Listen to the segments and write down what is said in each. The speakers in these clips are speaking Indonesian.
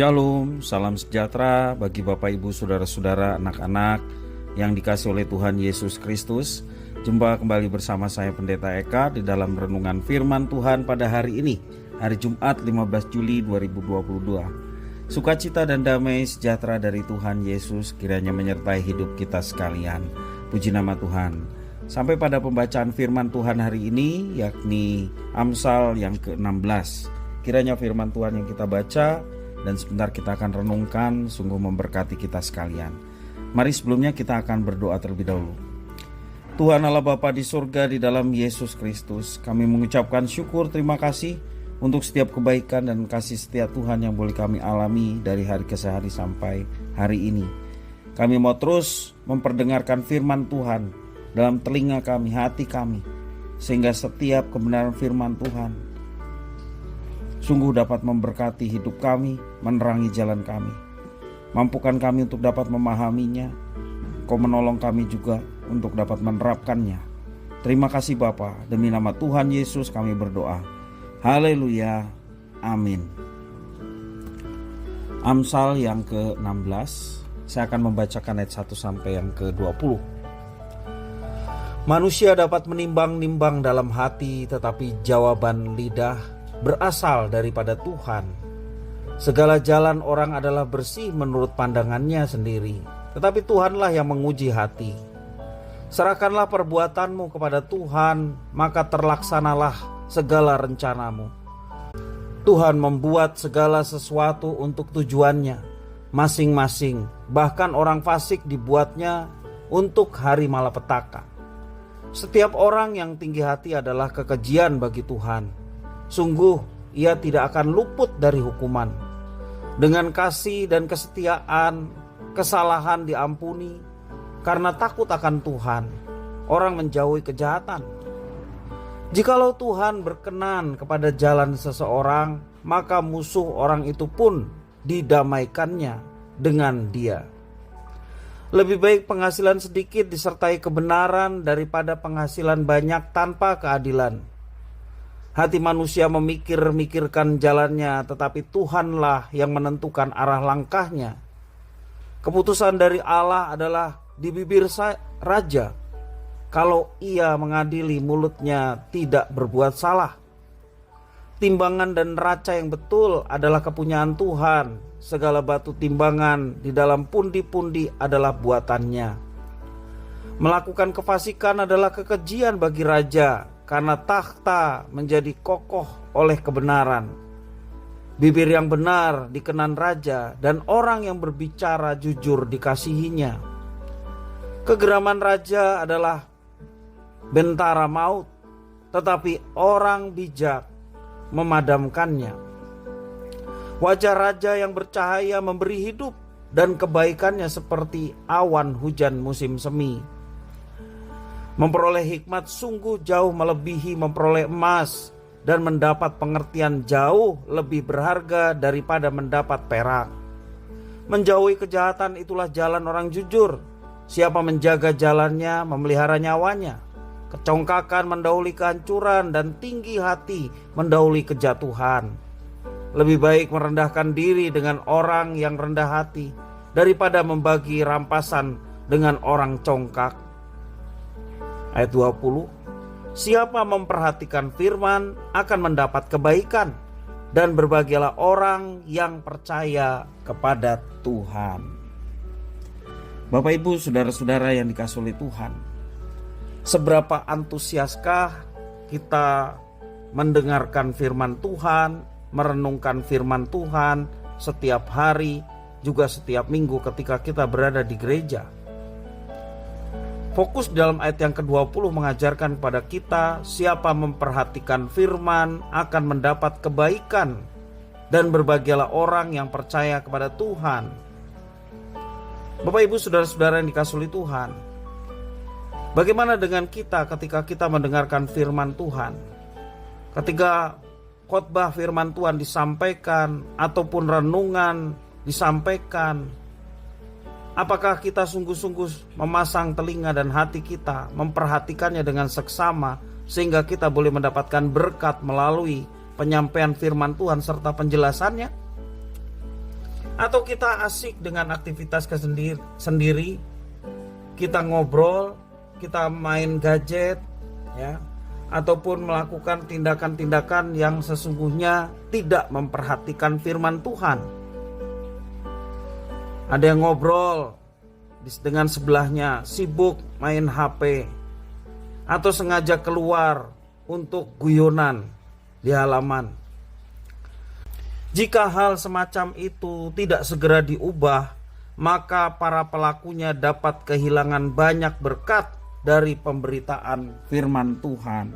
Shalom, salam sejahtera bagi Bapak Ibu Saudara-saudara anak-anak yang dikasihi oleh Tuhan Yesus Kristus. Jumpa kembali bersama saya Pendeta Eka di dalam renungan firman Tuhan pada hari ini, hari Jumat 15 Juli 2022. Sukacita dan damai sejahtera dari Tuhan Yesus kiranya menyertai hidup kita sekalian. Puji nama Tuhan. Sampai pada pembacaan firman Tuhan hari ini, yakni Amsal yang ke-16. Kiranya firman Tuhan yang kita baca dan sebentar kita akan renungkan sungguh memberkati kita sekalian. Mari sebelumnya kita akan berdoa terlebih dahulu. Tuhan Allah Bapa di surga, di dalam Yesus Kristus, kami mengucapkan syukur terima kasih untuk setiap kebaikan dan kasih setia Tuhan yang boleh kami alami dari hari ke hari sampai hari ini. Kami mau terus memperdengarkan firman Tuhan dalam telinga kami, hati kami, sehingga setiap kebenaran firman Tuhan sungguh dapat memberkati hidup kami, menerangi jalan kami. Mampukan kami untuk dapat memahaminya. Kau menolong kami juga untuk dapat menerapkannya. Terima kasih Bapa, demi nama Tuhan Yesus kami berdoa. Haleluya, amin. Amsal yang ke-16, saya akan membacakan ayat 1 sampai yang ke-20. Manusia dapat menimbang-nimbang dalam hati, tetapi jawaban lidah berasal daripada Tuhan. Segala jalan orang adalah bersih menurut pandangannya sendiri, tetapi Tuhanlah yang menguji hati. Serahkanlah perbuatanmu kepada Tuhan, maka terlaksanalah segala rencanamu. Tuhan membuat segala sesuatu untuk tujuannya masing-masing, bahkan orang fasik dibuatnya untuk hari malapetaka. Setiap orang yang tinggi hati adalah kekejian bagi Tuhan. Sungguh ia tidak akan luput dari hukuman. Dengan kasih dan kesetiaan, kesalahan diampuni. Karena takut akan Tuhan, orang menjauhi kejahatan. Jikalau Tuhan berkenan kepada jalan seseorang, maka musuh orang itu pun didamaikannya dengan dia. Lebih baik penghasilan sedikit disertai kebenaran daripada penghasilan banyak tanpa keadilan. Hati manusia memikir-mikirkan jalannya, tetapi Tuhanlah yang menentukan arah langkahnya. Keputusan dari Allah adalah di bibir raja. Kalau ia mengadili, mulutnya tidak berbuat salah. Timbangan dan neraca yang betul adalah kepunyaan Tuhan. Segala batu timbangan di dalam pundi-pundi adalah buatannya. Melakukan kefasikan adalah kekejian bagi raja, karena takhta menjadi kokoh oleh kebenaran. Bibir yang benar dikenan raja, dan orang yang berbicara jujur dikasihinya. Kegeraman raja adalah bentara maut, tetapi orang bijak memadamkannya. Wajah raja yang bercahaya memberi hidup, dan kebaikannya seperti awan hujan musim semi. Memperoleh hikmat sungguh jauh melebihi memperoleh emas, dan mendapat pengertian jauh lebih berharga daripada mendapat perak. Menjauhi kejahatan itulah jalan orang jujur. Siapa menjaga jalannya memelihara nyawanya. Kecongkakan mendahului kehancuran, dan tinggi hati mendahului kejatuhan. Lebih baik merendahkan diri dengan orang yang rendah hati daripada membagi rampasan dengan orang congkak. Ayat 20, siapa memperhatikan firman akan mendapat kebaikan, dan berbahagialah orang yang percaya kepada Tuhan. Bapak Ibu saudara-saudara yang dikasihi oleh Tuhan, seberapa antusiaskah kita mendengarkan firman Tuhan, merenungkan firman Tuhan setiap hari, juga setiap minggu ketika kita berada di gereja. Fokus dalam ayat yang ke-20 mengajarkan kepada kita, siapa memperhatikan firman akan mendapat kebaikan, dan berbahagialah orang yang percaya kepada Tuhan. Bapak Ibu saudara-saudara yang dikasihi oleh Tuhan, bagaimana dengan kita ketika kita mendengarkan firman Tuhan? Ketika khotbah firman Tuhan disampaikan ataupun renungan disampaikan, apakah kita sungguh-sungguh memasang telinga dan hati kita, memperhatikannya dengan seksama, sehingga kita boleh mendapatkan berkat melalui penyampaian firman Tuhan serta penjelasannya? Atau kita asik dengan aktivitas sendiri, kita ngobrol, kita main gadget, ya, ataupun melakukan tindakan-tindakan yang sesungguhnya tidak memperhatikan firman Tuhan. Ada yang ngobrol dengan sebelahnya, sibuk main HP, atau sengaja keluar untuk guyonan di halaman. Jika hal semacam itu tidak segera diubah, maka para pelakunya dapat kehilangan banyak berkat dari pemberitaan firman Tuhan.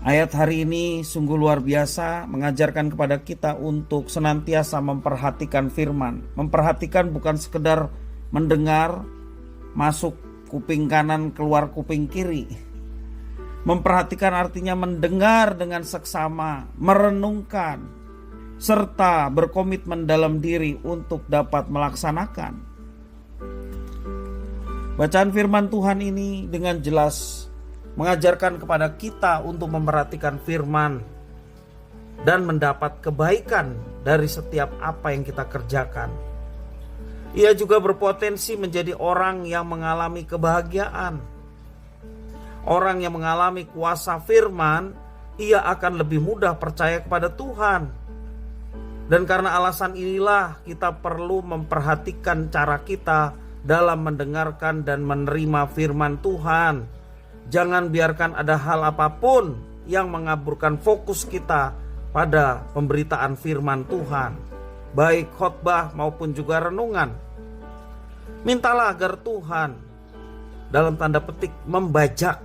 Ayat hari ini sungguh luar biasa, mengajarkan kepada kita untuk senantiasa memperhatikan firman. Memperhatikan bukan sekedar mendengar, masuk kuping kanan, keluar kuping kiri. Memperhatikan artinya mendengar dengan seksama, merenungkan, serta berkomitmen dalam diri untuk dapat melaksanakan. Bacaan firman Tuhan ini dengan jelas mengajarkan kepada kita untuk memperhatikan firman dan mendapat kebaikan dari setiap apa yang kita kerjakan. Ia juga berpotensi menjadi orang yang mengalami kebahagiaan. Orang yang mengalami kuasa firman, ia akan lebih mudah percaya kepada Tuhan. Dan karena alasan inilah kita perlu memperhatikan cara kita dalam mendengarkan dan menerima firman Tuhan. Jangan biarkan ada hal apapun yang mengaburkan fokus kita pada pemberitaan firman Tuhan, baik khotbah maupun juga renungan. Mintalah agar Tuhan dalam tanda petik membajak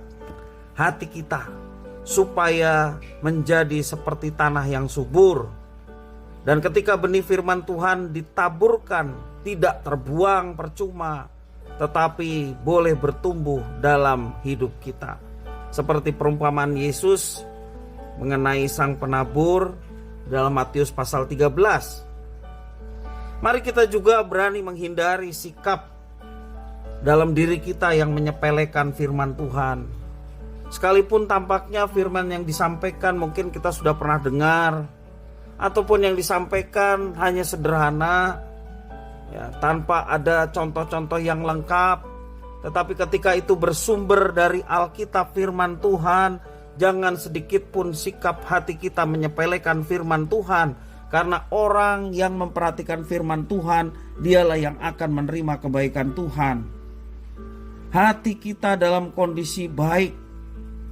hati kita supaya menjadi seperti tanah yang subur. Dan ketika benih firman Tuhan ditaburkan, tidak terbuang percuma, tetapi boleh bertumbuh dalam hidup kita. Seperti perumpamaan Yesus mengenai sang penabur dalam Matius pasal 13. Mari kita juga berani menghindari sikap dalam diri kita yang menyepelekan firman Tuhan. Sekalipun tampaknya firman yang disampaikan mungkin kita sudah pernah dengar, ataupun yang disampaikan hanya sederhana, ya, tanpa ada contoh-contoh yang lengkap. Tetapi ketika itu bersumber dari Alkitab firman Tuhan, jangan sedikit pun sikap hati kita menyepelekan firman Tuhan. Karena orang yang memperhatikan firman Tuhan, dialah yang akan menerima kebaikan Tuhan. Hati kita dalam kondisi baik,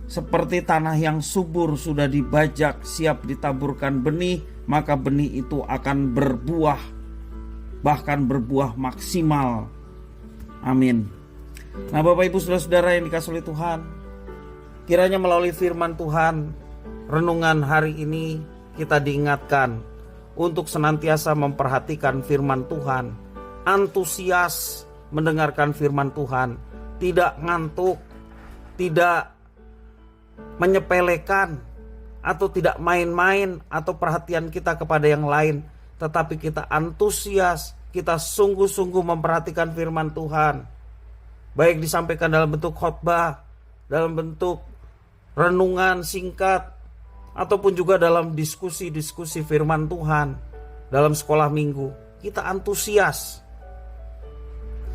seperti tanah yang subur sudah dibajak, siap ditaburkan benih, maka benih itu akan berbuah, bahkan berbuah maksimal. Amin. Nah, Bapak Ibu Saudara-saudara yang dikasihi oleh Tuhan, kiranya melalui firman Tuhan, renungan hari ini kita diingatkan untuk senantiasa memperhatikan firman Tuhan, antusias mendengarkan firman Tuhan, tidak ngantuk, tidak menyepelekan, atau tidak main-main atau perhatian kita kepada yang lain, tetapi kita antusias, kita sungguh-sungguh memperhatikan firman Tuhan, baik disampaikan dalam bentuk khotbah, dalam bentuk renungan singkat, ataupun juga dalam diskusi-diskusi firman Tuhan dalam sekolah minggu. Kita antusias,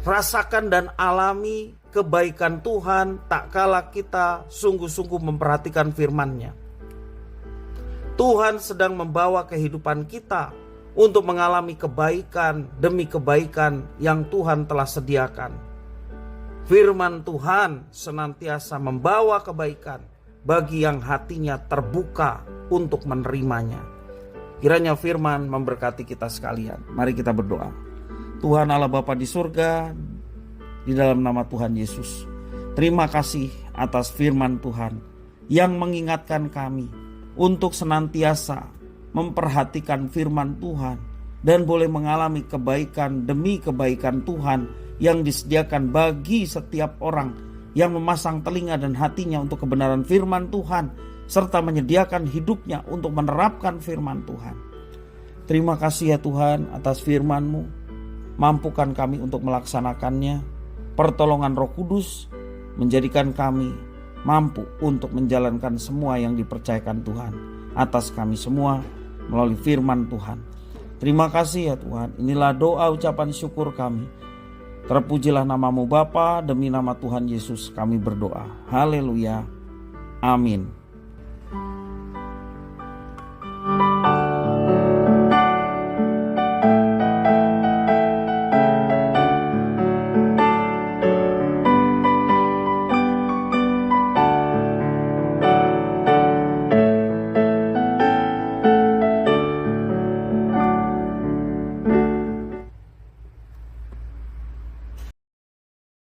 rasakan dan alami kebaikan Tuhan tak kala kita sungguh-sungguh memperhatikan firman-Nya. Tuhan sedang membawa kehidupan kita untuk mengalami kebaikan demi kebaikan yang Tuhan telah sediakan. Firman Tuhan senantiasa membawa kebaikan bagi yang hatinya terbuka untuk menerimanya. Kiranya firman memberkati kita sekalian. Mari kita berdoa. Tuhan Allah Bapa di surga, di dalam nama Tuhan Yesus, terima kasih atas firman Tuhan yang mengingatkan kami untuk senantiasa memperhatikan firman Tuhan dan boleh mengalami kebaikan demi kebaikan Tuhan yang disediakan bagi setiap orang yang memasang telinga dan hatinya untuk kebenaran firman Tuhan, serta menyediakan hidupnya untuk menerapkan firman Tuhan. Terima kasih ya Tuhan atas firman-Mu. Mampukan kami untuk melaksanakannya. Pertolongan Roh Kudus menjadikan kami mampu untuk menjalankan semua yang dipercayakan Tuhan atas kami semua melalui firman Tuhan. Terima kasih ya Tuhan. Inilah doa ucapan syukur kami. Terpujilah namamu Bapa, demi nama Tuhan Yesus kami berdoa. Haleluya. Amin.